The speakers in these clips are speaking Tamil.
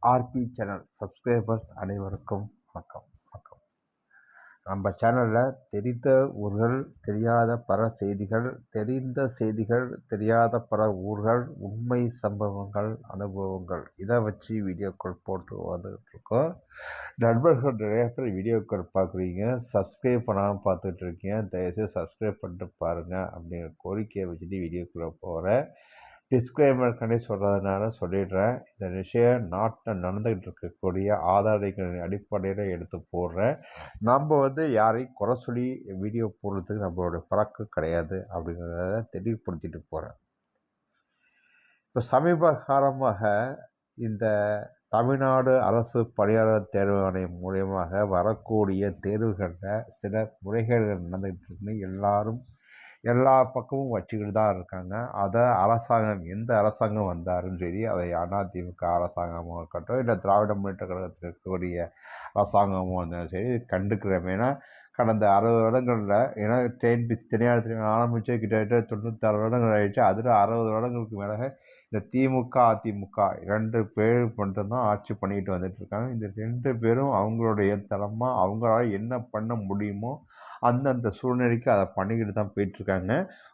ஆர்பி சேனல் சப்ஸ்கிரைபர்ஸ் அனைவருக்கும் வணக்கம் வணக்கம். நம்ம சேனலில் தெரிந்த ஊர்கள், தெரியாத பல செய்திகள், தெரிந்த செய்திகள், தெரியாத பல ஊர்கள், உண்மை சம்பவங்கள், அனுபவங்கள் இதை வச்சு வீடியோக்கள் போட்டு வந்துட்டுருக்கோம். நண்பர்கள் நிறைய பேர் வீடியோக்கள் பார்க்குறீங்க, சப்ஸ்கிரைப் பண்ணாமல் பார்த்துட்ருக்கீங்க. தயவுசெய்து சப்ஸ்கிரைப் பண்ணிட்டு பாருங்கள் அப்படிங்கிற கோரிக்கையை வச்சுட்டு வீடியோக்குள்ளே போகிறேன். டிஸ்க்ளைமர் கண்டி சொல்கிறதுனால சொல்லிடுறேன். இந்த விஷயம் நாட்டில் நடந்துகிட்டு இருக்கக்கூடிய ஆதாரங்களின் அடிப்படையில் எடுத்து போடுறேன். நம்ம யாரையும் குறை சொல்லி வீடியோ போடுறதுக்கு நம்மளோட பழக்கம் கிடையாது அப்படிங்கிறத தெளிவுபடுத்திட்டு போகிறேன். இப்போ சமீப காலமாக இந்த தமிழ்நாடு அரசு பணியாளர் தேர்வு ஆணையம் மூலியமாக வரக்கூடிய தேர்வுகளில் சில முறைகேடுகள் நடந்துகிட்டு இருக்குன்னு எல்லா பக்கமும் வச்சுக்கிட்டு தான் இருக்காங்க. அதை அரசாங்கம் எந்த அரசாங்கம் வந்தாலும் சரி, அதை அதிமுக அரசாங்கமாக இருக்கட்டும், இல்லை திராவிட முன்னேற்ற கழகத்தில் இருக்கக்கூடிய அரசாங்கமாக இருந்தாலும் சரி கண்டுக்கிறோம். ஏன்னா கடந்த 60 வருடங்களில் ஏன்னா தனியார் ஆரம்பித்து கிட்டத்தட்ட 96 வருடங்கள் ஆகிடுச்சு. அதில் 60 வருடங்களுக்கு மேலே இந்த திமுக அதிமுக 2 பேர் மட்டும்தான் ஆட்சி பண்ணிக்கிட்டு வந்துட்டுருக்காங்க. இந்த 2 பேரும் அவங்களுடைய தரமாக அவங்களால என்ன பண்ண முடியுமோ அந்தந்த சூழ்நிலைக்கு அதை பண்ணிக்கிட்டு தான் போயிட்டுருக்காங்க.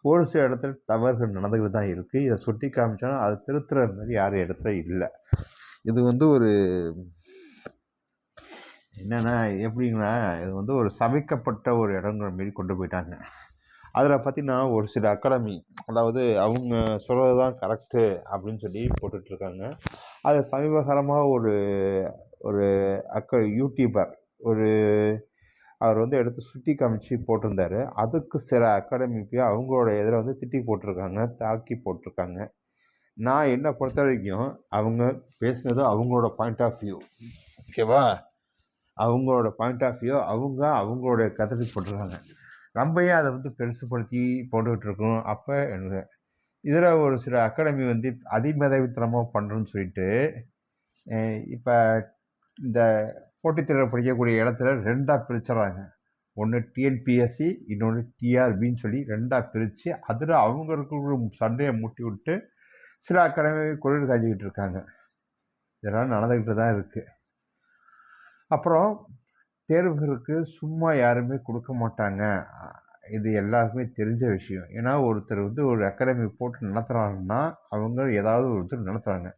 ஒரு சில இடத்துல தவறுகள் நடந்துக்கிட்டு தான் இருக்குது. இதை சுட்டி காமிச்சாலும் அதை திருத்துற மாதிரி யாரும் இடத்துல இல்லை. இது ஒரு என்னென்னா எப்படிங்கன்னா, இது ஒரு சமைக்கப்பட்ட ஒரு இடங்கிற மாரி கொண்டு போயிட்டாங்க. அதில் பார்த்திங்கன்னா ஒரு சில அகாடமி, அதாவது அவங்க சொல்கிறது தான் கரெக்டு அப்படின்னு சொல்லி போட்டுட்ருக்காங்க. அது சமீப காலமாக ஒரு யூடியூபர் அவர் எடுத்து சுட்டி காமிச்சு போட்டிருந்தாரு. அதுக்கு சில அகாடமிக்கு அவங்களோட இதில் திட்டி போட்டிருக்காங்க, தாக்கி போட்டிருக்காங்க. நான் என்னை பொறுத்த வரைக்கும் அவங்க பேசுனது அவங்களோட பாயிண்ட் ஆஃப் வியூ, ஓகேவா? அவங்களோட பாயிண்ட் ஆஃப் வியூ அவங்களோட கருத்து போட்டிருக்காங்க. நம்ம ஏன் அதை பெருசுப்படுத்தி போட்டுக்கிட்டு இருக்கோம்? அப்போ இதில் ஒரு சில அகாடமி அதிமதவித்தனமாக பண்ணுறோன்னு சொல்லிட்டு இப்போ இந்த போட்டித் தேர்வு படிக்கக்கூடிய இடத்துல 2ஆக பிரிச்சிடறாங்க. ஒன்று டிஎன்பிஎஸ்சி, இன்னொன்று டிஆர்பின்னு சொல்லி 2ஆக பிரித்து அதில் அவங்களுக்கு சண்டையை மூட்டி விட்டு சில அகாடமி குளிர் காய்ச்சிக்கிட்டு இருக்காங்க. இதெல்லாம் நடந்துக்கிட்டு தான் இருக்குது. அப்புறம் தேர்வுகளுக்கு சும்மா யாருமே கொடுக்க மாட்டாங்க, இது எல்லாருக்குமே தெரிஞ்ச விஷயம். ஏன்னா ஒருத்தர் ஒரு அகாடமி போட்டு நடத்துகிறாங்கன்னா அவங்க ஏதாவது ஒருத்தர் நடத்துகிறாங்க.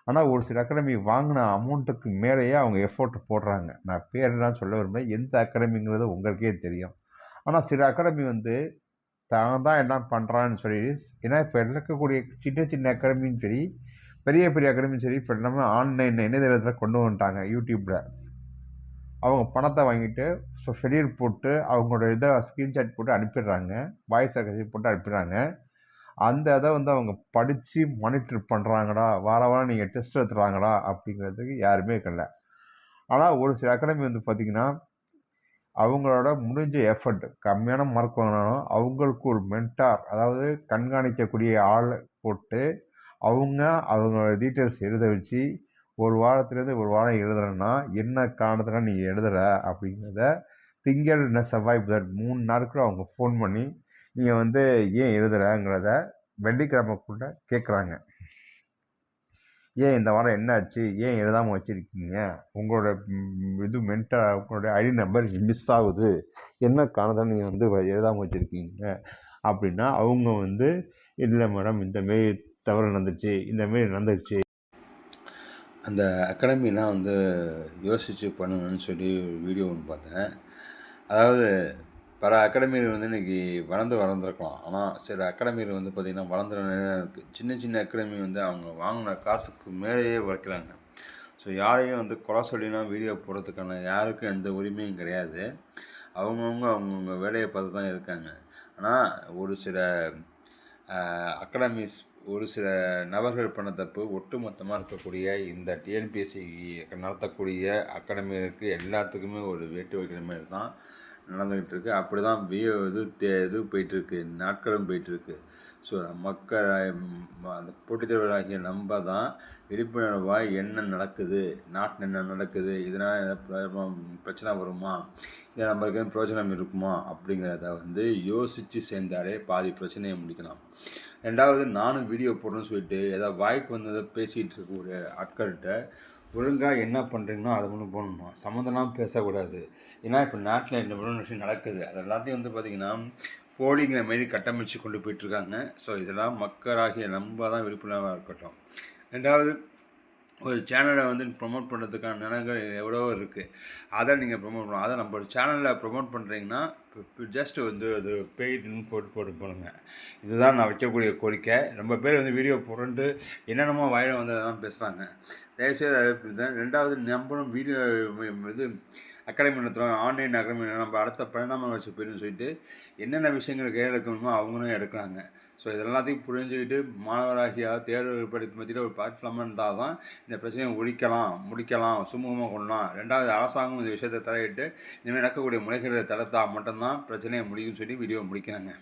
ஆனால் ஒரு சில அகாடமி வாங்கின அமௌண்ட்டுக்கு மேலேயே அவங்க எஃபோர்ட் போடுறாங்க. நான் பேரெல்லாம் சொல்ல விரும்பல, எந்த அகாடமிங்கிறது உங்களுக்கே தெரியும். ஆனால் சில அகாடமி தான் என்ன பண்ணுறான்னு சொல்லி, ஏன்னா இப்போ இருக்கக்கூடிய சின்ன சின்ன அகாடமியும் சரி, பெரிய பெரிய அகாடமியும் சரி, இப்போ எல்லாமே ஆன்லைன் இணையதளத்தில் கொண்டு வந்துட்டாங்க. யூடியூப்பில் அவங்க பணத்தை வாங்கிட்டு ஷெடியூல் போட்டு அவங்களோட இதை ஸ்க்ரீன்ஷாட் போட்டு அனுப்பிடுறாங்க, வாய்ஸ் ரெக்கார்டிங் போட்டு அனுப்பிடுறாங்க. அந்த இதை அவங்க படித்து மானிட்டர் பண்ணுறாங்களா, வாரம் நீங்கள் டெஸ்ட் எடுத்துகிறாங்களா அப்படிங்கிறதுக்கு யாருமே இருக்கல. ஆனால் ஒரு சில அகாடமி பார்த்திங்கன்னா அவங்களோட முடிஞ்ச எஃபர்ட் கம்மியான மார்க் வாங்கினாலும் அவங்களுக்கு ஒரு மென்டார், அதாவது கண்காணிக்கக்கூடிய ஆள் போட்டு அவங்களோட டீட்டெயில்ஸ் எழுத வச்சு ஒரு வாரத்துலேருந்து ஒரு வாரம் எழுதுறேன்னா என்ன காரணத்தில் நீங்கள் எழுதலை அப்படிங்கிறத திங்கள் செவ்வாய் புதன் 3 நாட்கள் அவங்க ஃபோன் பண்ணி நீங்கள் ஏன் எழுதலைங்கிறத வெள்ளிக்கிழமை கூட கேட்குறாங்க. ஏன் இந்த வாரம் என்ன ஆச்சு, ஏன் எழுதாமல் வச்சுருக்கீங்க, உங்களோட உங்களுடைய ஐடி நம்பர் மிஸ் ஆகுது, என்ன காரணத்தில் நீங்கள் எழுதாமல் வச்சுருக்கீங்க அப்படின்னா அவங்க இல்லை மேடம் இந்தமாரி தவறு நடந்துச்சு, இந்தமாரி நடந்துச்சு. அந்த அகாடமிலாம் யோசித்து பண்ணணும்னு சொல்லி ஒரு வீடியோ ஒன்று பார்த்தேன். அதாவது பல அகாடமிகள் இன்றைக்கி வளர்ந்துருக்கலாம். ஆனால் சில அகாடமிகள் பார்த்திங்கன்னா வளர்ந்துற நிலையில் இருக்குது. சின்ன சின்ன அகாடமி அவங்க வாங்கின காசுக்கு மேலேயே உழைக்கிறாங்க. ஸோ யாரையும் குறை சொல்லிலாம் வீடியோ போடுறதுக்கான யாருக்கும் எந்த உரிமையும் கிடையாது. அவங்கவுங்க வேலையை பார்த்து தான் இருக்காங்க. ஆனால் ஒரு சில அகாடமிஸ், ஒரு சில நபர்கள் பண்ண தப்பு ஒட்டுமொத்தமாக இருக்கக்கூடிய இந்த டிஎன்பிஎஸ்சி நடத்தக்கூடிய அகாடமிகளுக்கு எல்லாத்துக்குமே ஒரு வேட்டு வைக்கிற மாதிரி தான் நடந்துக்கிட்டு இருக்குது. அப்படி தான் இது போயிட்டுருக்கு, நாட்களும் போயிட்டுருக்கு. ஸோ மக்கள் அந்த போட்டித் தேர்வர்களாகிய நம்ம தான் விழிப்புணர்வாக என்ன நடக்குது, நாட்டில் என்ன நடக்குது, இதனால் பிரச்சனை வருமா, இல்லை நம்மளுக்கு பிரயோஜனம் இருக்குமா அப்படிங்கிறத வந்து யோசித்து சேர்ந்தாலே பாதி பிரச்சனையை முடிக்கலாம். ரெண்டாவது, நானும் வீடியோ போடணும்னு சொல்லிட்டு ஏதாவது வாய்க்கு வந்ததை பேசிகிட்டு இருக்கக்கூடிய ஆட்கள்கிட்ட ஒழுங்காக என்ன பண்ணுறீங்களோ அதை ஒன்று போடணும், சம்மந்தம்லாம் பேசக்கூடாது. ஏன்னா இப்போ நாட்டில் இந்த விஷயம் நடக்குது, அது எல்லாத்தையும் வந்து பார்த்திங்கன்னா போலிங்கிற மாரி கட்டமைச்சு கொண்டு போயிட்டுருக்காங்க. ஸோ இதெல்லாம் மக்களாகிய நம்ம தான் விழிப்புணர்வாக இருக்கட்டும். ரெண்டாவது, ஒரு சேனலை வந்து ப்ரொமோட் பண்ணுறதுக்கான நிலங்கள் எவ்வளவோ இருக்குது, அதை நீங்கள் ப்ரொமோட் பண்ணலாம். அதை நம்ம ஒரு சேனலில் ப்ரொமோட் பண்ணுறீங்கன்னா ஜஸ்ட் வந்து அது பெய்டுன்னு போட்டு போடுங்க. இதுதான் நான் வைக்கக்கூடிய கோரிக்கை. ரொம்ப பேர் வந்து வீடியோ போடுறன்ட்டு என்னென்னமோ வாயில வந்து அதெல்லாம் பேசுகிறாங்க. தயவுசெய்து அதை. ரெண்டாவது, நம்மளும் வீடியோ இது அகாடமி நடத்துகிறோம், ஆன்லைன் அகாடமி நம்ம அடுத்த பரிணாமம் வச்சு போயிடுன்னு சொல்லிட்டு என்னென்ன விஷயங்கள் கையில் எடுக்கணுமோ அவங்களும் எடுக்கிறாங்க. ஸோ இதெல்லாத்தையும் புரிஞ்சுக்கிட்டு மாணவராகிய தேர்வு படிப்பு மத்தியில் ஒரு பிளாட்ஃபார்மாக இருந்தால் தான் இந்த பிரச்சனையை முடிக்கலாம், சுமூகமாக கொள்ளலாம். ரெண்டாவது, அரசாங்கம் இந்த விஷயத்தை தலையிட்டு இனிமேல் நடக்கக்கூடிய முறைகளை தடுத்தால் மட்டும்தான் பிரச்சனையை முடியும்னு சொல்லி வீடியோ முடிக்கிறாங்க.